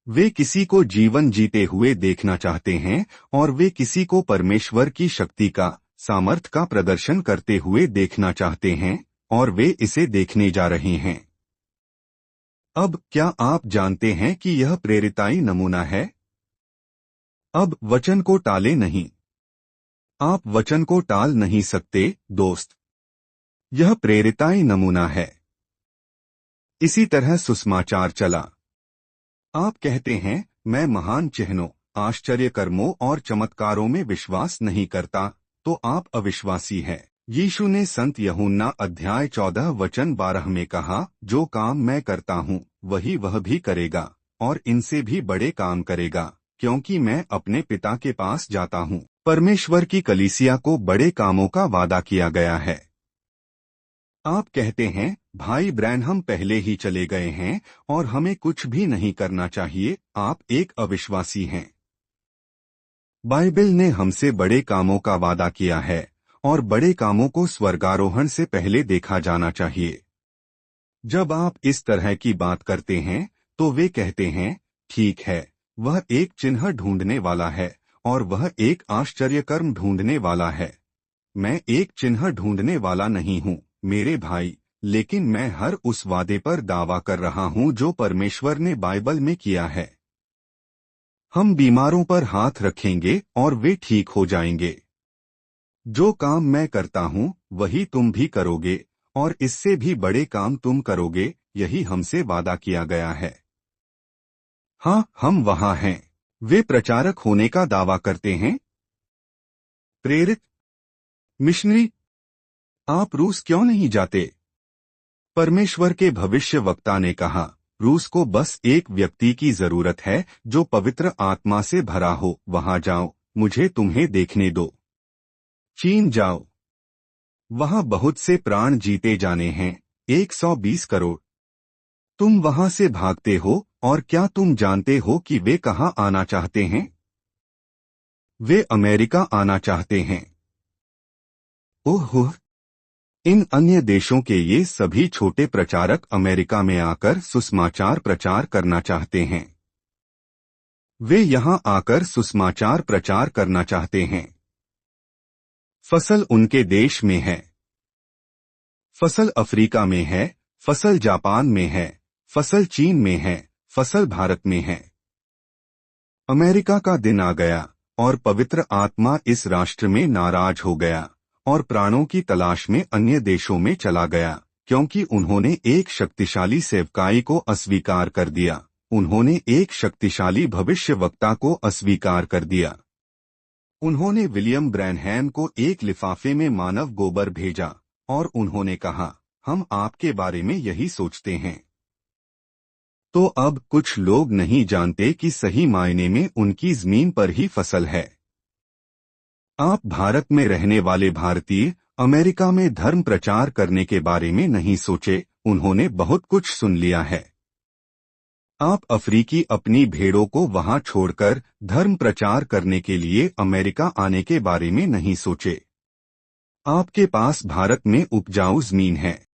वे किसी को जीवन जीते हुए देखना चाहते हैं और वे किसी को परमेश्वर की शक्ति का, सामर्थ का प्रदर्शन करते हुए देखना चाहते हैं और वे इसे देखने जा रहे हैं। अब क्या आप जानते हैं कि यह प्रेरिताई नमूना है? अब वचन को टाले नहीं। आप वचन को टाल नहीं सकते, दोस्त। यह प्रेरिताई नमूना है। इसी तरह सुसमाचार चला। आप कहते हैं, मैं महान चिन्हों, आश्चर्य कर्मों और चमत्कारों में विश्वास नहीं करता, तो आप अविश्वासी हैं। यीशु ने संत यूहन्ना अध्याय 14 वचन 12 में कहा, जो काम मैं करता हूँ वही वह भी करेगा और इनसे भी बड़े काम करेगा, क्योंकि मैं अपने पिता के पास जाता हूँ। परमेश्वर की कलीसिया को बड़े कामों का वादा किया गया है। आप कहते हैं, भाई ब्रैनहम पहले ही चले गए हैं और हमें कुछ भी नहीं करना चाहिए। आप एक अविश्वासी हैं। बाइबल ने हमसे बड़े कामों का वादा किया है और बड़े कामों को स्वर्गारोहण से पहले देखा जाना चाहिए। जब आप इस तरह की बात करते हैं तो वे कहते हैं, ठीक है, वह एक चिन्ह ढूंढने वाला है और वह एक आश्चर्यकर्म ढूंढने वाला है। मैं एक चिन्ह ढूंढने वाला नहीं हूँ मेरे भाई, लेकिन मैं हर उस वादे पर दावा कर रहा हूँ जो परमेश्वर ने बाइबल में किया है। हम बीमारों पर हाथ रखेंगे और वे ठीक हो जाएंगे। जो काम मैं करता हूँ वही तुम भी करोगे और इससे भी बड़े काम तुम करोगे, यही हमसे वादा किया गया है। हाँ, हम वहाँ हैं। वे प्रचारक होने का दावा करते हैं। प्रेरित मिशनरी, आप रूस क्यों नहीं जाते? परमेश्वर के भविष्यवक्ता ने कहा, रूस को बस एक व्यक्ति की जरूरत है जो पवित्र आत्मा से भरा हो। वहां जाओ, मुझे तुम्हें देखने दो। चीन जाओ, वहां बहुत से प्राण जीते जाने हैं, 120 करोड़। तुम वहां से भागते हो और क्या तुम जानते हो कि वे कहां आना चाहते हैं? वे अमेरिका आना चाहते हैं। ओह, इन अन्य देशों के ये सभी छोटे प्रचारक अमेरिका में आकर सुसमाचार प्रचार करना चाहते हैं। वे यहां आकर सुसमाचार प्रचार करना चाहते हैं। फसल उनके देश में है। फसल अफ्रीका में है, फसल जापान में है, फसल चीन में है, फसल भारत में है। अमेरिका का दिन आ गया और पवित्र आत्मा इस राष्ट्र में नाराज हो गया और प्राणों की तलाश में अन्य देशों में चला गया, क्योंकि उन्होंने एक शक्तिशाली सेवकाई को अस्वीकार कर दिया। उन्होंने एक शक्तिशाली भविष्यवक्ता को अस्वीकार कर दिया। उन्होंने विलियम ब्रैनहैम को एक लिफाफे में मानव गोबर भेजा और उन्होंने कहा, हम आपके बारे में यही सोचते हैं। तो अब कुछ लोग नहीं जानते कि सही मायने में उनकी जमीन पर ही फसल है। आप भारत में रहने वाले भारतीय अमेरिका में धर्म प्रचार करने के बारे में नहीं सोचे, उन्होंने बहुत कुछ सुन लिया है। आप अफ्रीकी अपनी भेड़ों को वहां छोड़कर धर्म प्रचार करने के लिए अमेरिका आने के बारे में नहीं सोचे। आपके पास भारत में उपजाऊ जमीन है।